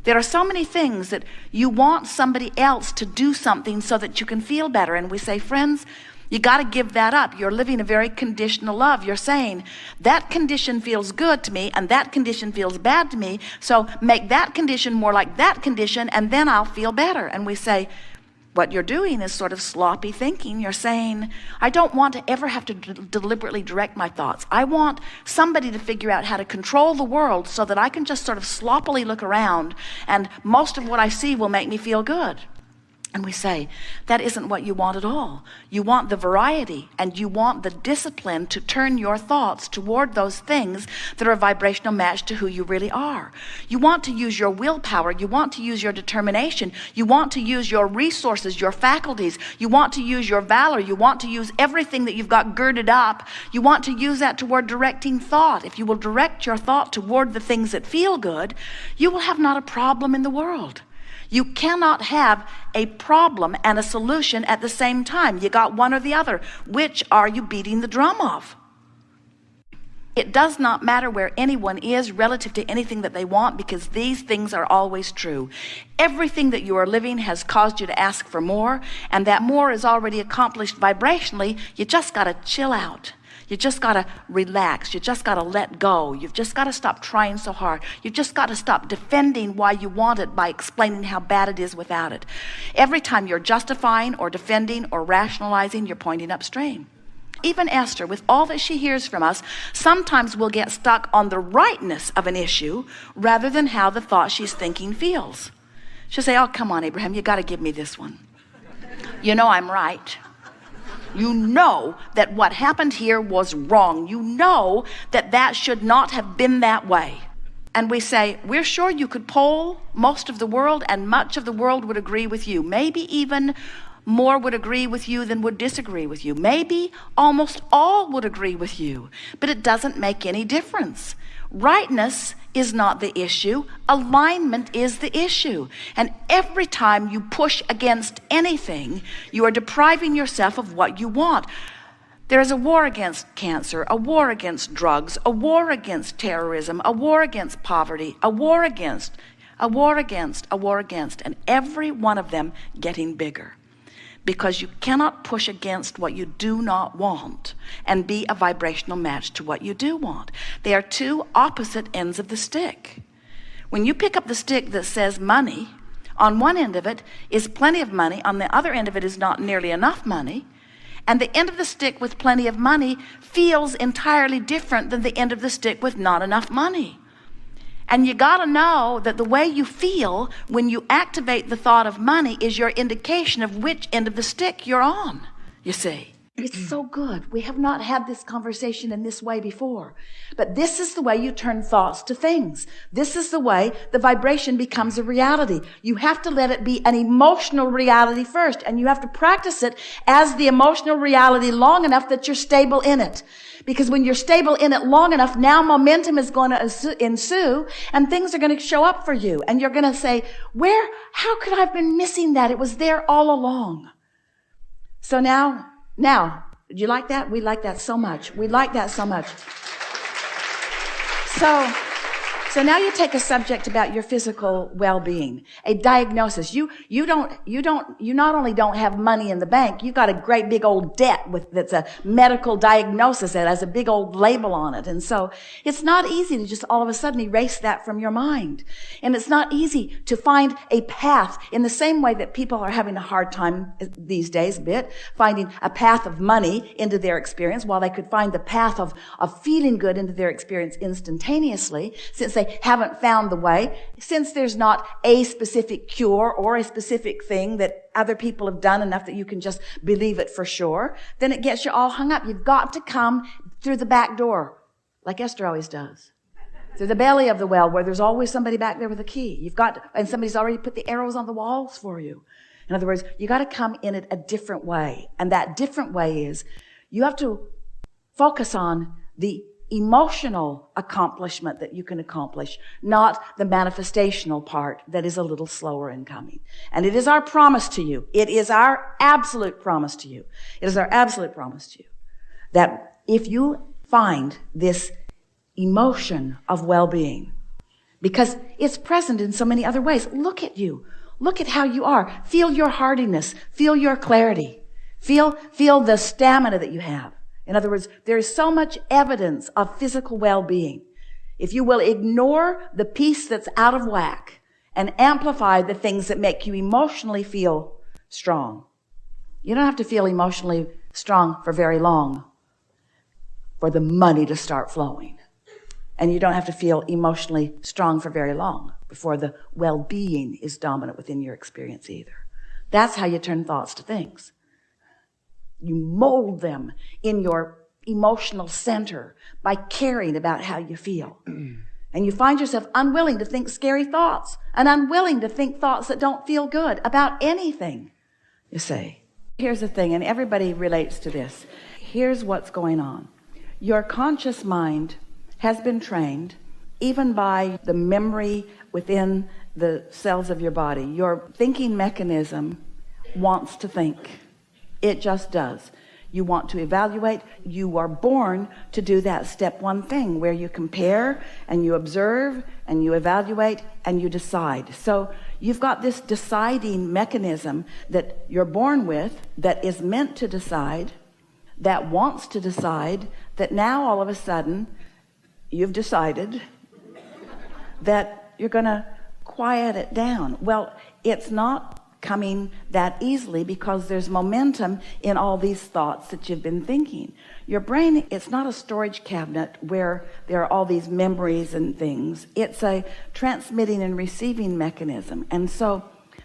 There are so many things that you want somebody else to do something so that you can feel better. And we say, friends, you got to give that up. You're living a very conditional love. You're saying that condition feels good to me and that condition feels bad to me. So make that condition more like that condition and then I'll feel better. And we say, what you're doing is sort of sloppy thinking. You're saying, I don't want to ever have to deliberately direct my thoughts. I want somebody to figure out how to control the world so that I can just sort of sloppily look around and most of what I see will make me feel good. And we say, that isn't what you want at all. You want the variety and you want the discipline to turn your thoughts toward those things that are a vibrational match to who you really are. You want to use your willpower. You want to use your determination. You want to use your resources, your faculties. You want to use your valor. You want to use everything that you've got girded up. You want to use that toward directing thought. If you will direct your thought toward the things that feel good, you will have not a problem in the world. You cannot have a problem and a solution at the same time. You got one or the other. Which are you beating the drum of? It does not matter where anyone is relative to anything that they want, because these things are always true. Everything that you are living has caused you to ask for more, and that more is already accomplished vibrationally. You just got to chill out. You just got to relax. You just got to let go. You've just got to stop trying so hard. You've just got to stop defending why you want it by explaining how bad it is without it. Every time you're justifying or defending or rationalizing, you're pointing upstream. Even Esther, with all that she hears from us, sometimes will get stuck on the rightness of an issue rather than how the thought she's thinking feels. She'll say, oh, come on, Abraham, you got to give me this one. You know I'm right. You know that what happened here was wrong. You know that that should not have been that way. And we say, we're sure you could poll most of the world and much of the world would agree with you. Maybe even more would agree with you than would disagree with you. Maybe almost all would agree with you, but it doesn't make any difference. Rightness is not the issue. Alignment is the issue. And every time you push against anything, you are depriving yourself of what you want. There is a war against cancer, a war against drugs, a war against terrorism, a war against poverty, a war against, and every one of them getting bigger. Because you cannot push against what you do not want and be a vibrational match to what you do want. They are two opposite ends of the stick. When you pick up the stick that says money, on one end of it is plenty of money, on the other end of it is not nearly enough money, and the end of the stick with plenty of money feels entirely different than the end of the stick with not enough money. And you got to know that the way you feel when you activate the thought of money is your indication of which end of the stick you're on, you see. It's so good. We have not had this conversation in this way before. But this is the way you turn thoughts to things. This is the way the vibration becomes a reality. You have to let it be an emotional reality first, and you have to practice it as the emotional reality long enough that you're stable in it. Because when you're stable in it long enough, now momentum is going to ensue and things are going to show up for you. And you're going to say, how could I have been missing that? It was there all along. So now, do you like that? We like that so much. We like that so much. So now you take a subject about your physical well-being, a diagnosis. You not only don't have money in the bank, you've got a great big old debt that's a medical diagnosis that has a big old label on it. And so it's not easy to just all of a sudden erase that from your mind. And it's not easy to find a path in the same way that people are having a hard time these days finding a path of money into their experience, while they could find the path of feeling good into their experience instantaneously, since they haven't found the way, since there's not a specific cure or a specific thing that other people have done enough that you can just believe it for sure, then it gets you all hung up. You've got to come through the back door, like Esther always does. Through the belly of the well, where there's always somebody back there with a key. And somebody's already put the arrows on the walls for you. In other words, you got to come in it a different way. And that different way is you have to focus on the emotional accomplishment that you can accomplish, not the manifestational part that is a little slower in coming. And it is our promise to you. It is our absolute promise to you. It is our absolute promise to you that if you find this emotion of well-being, because it's present in so many other ways. Look at you. Look at how you are. Feel your hardiness. Feel your clarity. Feel the stamina that you have. In other words, there is so much evidence of physical well-being. If you will ignore the piece that's out of whack and amplify the things that make you emotionally feel strong. You don't have to feel emotionally strong for very long for the money to start flowing. And you don't have to feel emotionally strong for very long before the well-being is dominant within your experience either. That's how you turn thoughts to things. You mold them in your emotional center by caring about how you feel. And you find yourself unwilling to think scary thoughts and unwilling to think thoughts that don't feel good about anything, you say. Here's the thing, and everybody relates to this. Here's what's going on. Your conscious mind has been trained, even by the memory within the cells of your body. Your thinking mechanism wants to think. It just does. You want to evaluate. You are born to do that step one thing where you compare and you observe and you evaluate and you decide. So you've got this deciding mechanism that you're born with, that is meant to decide, that wants to decide, that now all of a sudden you've decided that you're going to quiet it down. Well, it's not coming that easily because there's momentum in all these thoughts that you've been thinking. Your brain, it's not a storage cabinet where there are all these memories and things. It's a transmitting and receiving mechanism. And so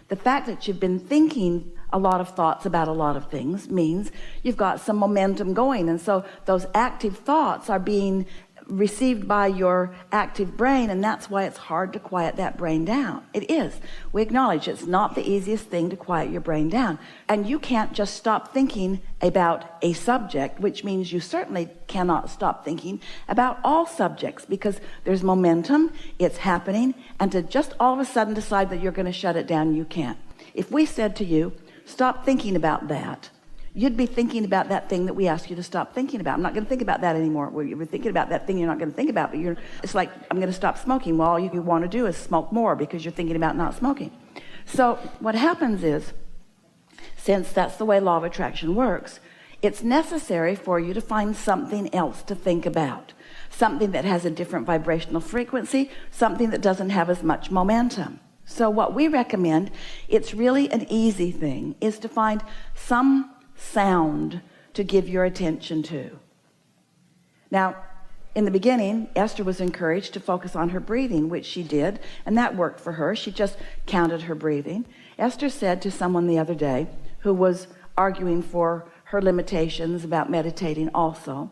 the fact that you've been thinking a lot of thoughts about a lot of things means you've got some momentum going. And so those active thoughts are being received by your active brain, and that's why it's hard to quiet that brain down. It is. We acknowledge it's not the easiest thing to quiet your brain down. And you can't just stop thinking about a subject, which means you certainly cannot stop thinking about all subjects, because there's momentum, it's happening, and to just all of a sudden decide that you're going to shut it down, you can't. If we said to you, stop thinking about that, you'd be thinking about that thing that we asked you to stop thinking about. I'm not going to think about that anymore. Well, you're thinking about that thing you're not going to think about, but it's like, I'm going to stop smoking. Well, all you want to do is smoke more because you're thinking about not smoking. So what happens is, since that's the way law of attraction works, it's necessary for you to find something else to think about, something that has a different vibrational frequency, something that doesn't have as much momentum. So what we recommend, it's really an easy thing, is to find some sound to give your attention to. Now, in the beginning, Esther was encouraged to focus on her breathing, which she did, and that worked for her. She just counted her breathing. Esther said to someone the other day who was arguing for her limitations about meditating also,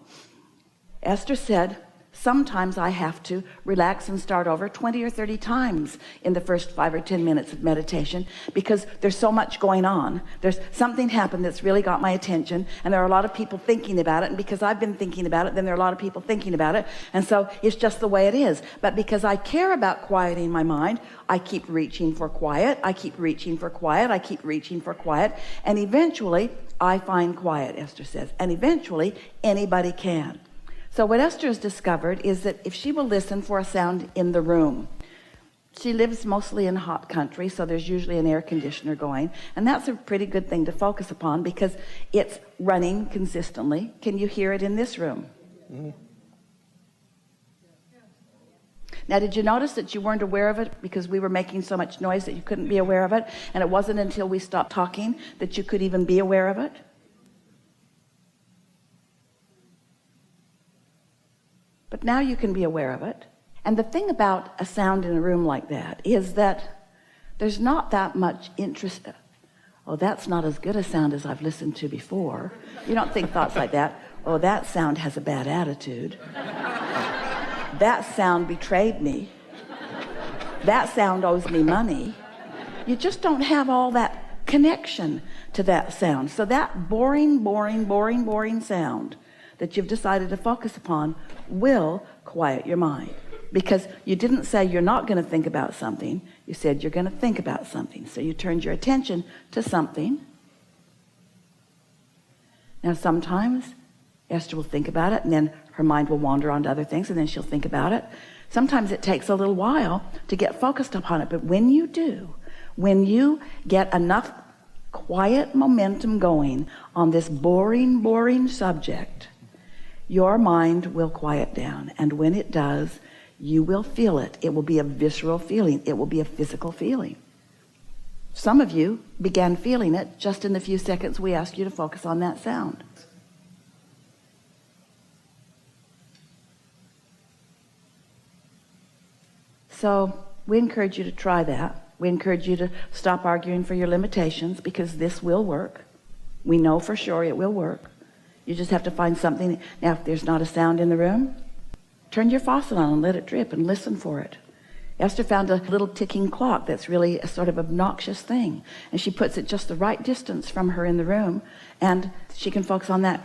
Esther said, sometimes I have to relax and start over 20 or 30 times in the first 5 or 10 minutes of meditation, because there's so much going on. There's something happened that's really got my attention, and there are a lot of people thinking about it, and because I've been thinking about it, then there are a lot of people thinking about it, and so it's just the way it is. But because I care about quieting my mind, I keep reaching for quiet, I keep reaching for quiet, I keep reaching for quiet, and eventually I find quiet, Esther says, and eventually anybody can. So what Esther has discovered is that if she will listen for a sound in the room, she lives mostly in hot country, so there's usually an air conditioner going, and that's a pretty good thing to focus upon because it's running consistently. Can you hear it in this room? Mm-hmm. Now, did you notice that you weren't aware of it because we were making so much noise that you couldn't be aware of it, and it wasn't until we stopped talking that you could even be aware of it? But now you can be aware of it. And the thing about a sound in a room like that is that there's not that much interest. Oh, that's not as good a sound as I've listened to before. You don't think thoughts like that. Oh, that sound has a bad attitude. That sound betrayed me. That sound owes me money. You just don't have all that connection to that sound. So that boring sound that you've decided to focus upon will quiet your mind, because you didn't say you're not going to think about something. You said you're going to think about something. So you turned your attention to something. Now sometimes Esther will think about it, and then her mind will wander on to other things, and then she'll think about it. Sometimes it takes a little while to get focused upon it, but when you do, when you get enough quiet momentum going on this boring subject, your mind will quiet down. And when it does, you will feel it. It will be a visceral feeling. It will be a physical feeling. Some of you began feeling it just in the few seconds we asked you to focus on that sound. So we encourage you to try that. We encourage you to stop arguing for your limitations, because this will work. We know for sure it will work. You just have to find something. Now, if there's not a sound in the room, turn your faucet on and let it drip and listen for it. Esther found a little ticking clock that's really a sort of obnoxious thing, and she puts it just the right distance from her in the room, and she can focus on that.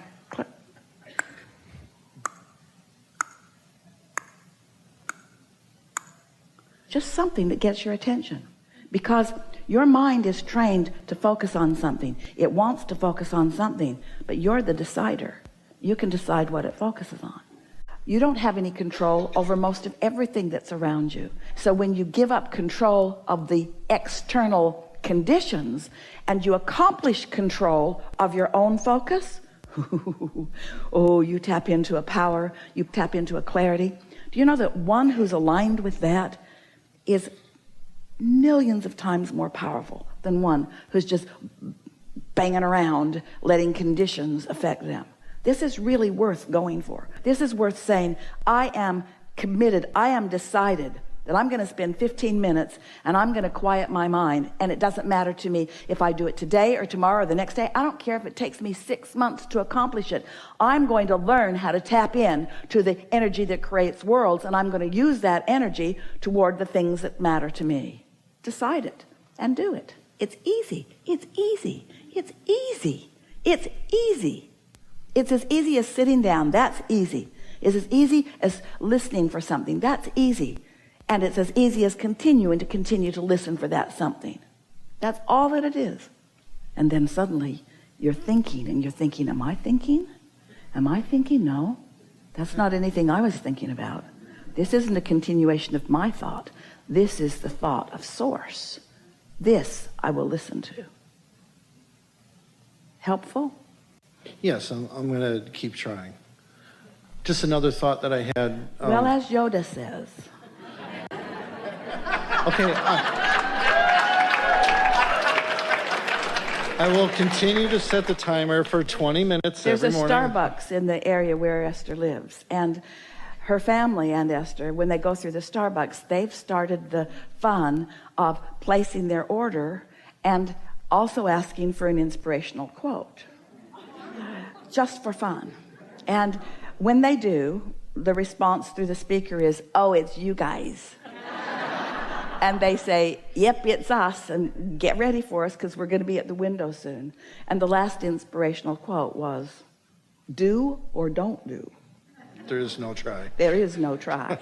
Just something that gets your attention, because your mind is trained to focus on something. It wants to focus on something, but you're the decider. You can decide what it focuses on. You don't have any control over most of everything that's around you. So when you give up control of the external conditions and you accomplish control of your own focus, oh, you tap into a power, you tap into a clarity. Do you know that one who's aligned with that is millions of times more powerful than one who's just banging around, letting conditions affect them? This is really worth going for. This is worth saying, I am committed, I am decided that I'm going to spend 15 minutes and I'm going to quiet my mind, and it doesn't matter to me if I do it today or tomorrow or the next day. I don't care if it takes me 6 months to accomplish it. I'm going to learn how to tap in to the energy that creates worlds, and I'm going to use that energy toward the things that matter to me. Decide it and do it. It's easy. It's easy. It's easy. It's easy. It's as easy as sitting down. That's easy. It's as easy as listening for something. That's easy. And it's as easy as continuing to continue to listen for that something. That's all that it is. And then suddenly you're thinking, and you're thinking, am I thinking? Am I thinking? No, that's not anything I was thinking about. This isn't a continuation of my thought. This is the thought of source. This I will listen to. Helpful? Yes, I'm going to keep trying. Just another thought that I had. Well, as Yoda says. Okay. I will continue to set the timer for 20 minutes every morning. There's a Starbucks in the area where Esther lives, and her family and Esther, when they go through the Starbucks, they've started the fun of placing their order and also asking for an inspirational quote. Just for fun. And when they do, the response through the speaker is, oh, it's you guys. And they say, yep, it's us, and get ready for us because we're going to be at the window soon. And the last inspirational quote was, do or don't do. There is no try. There is no try.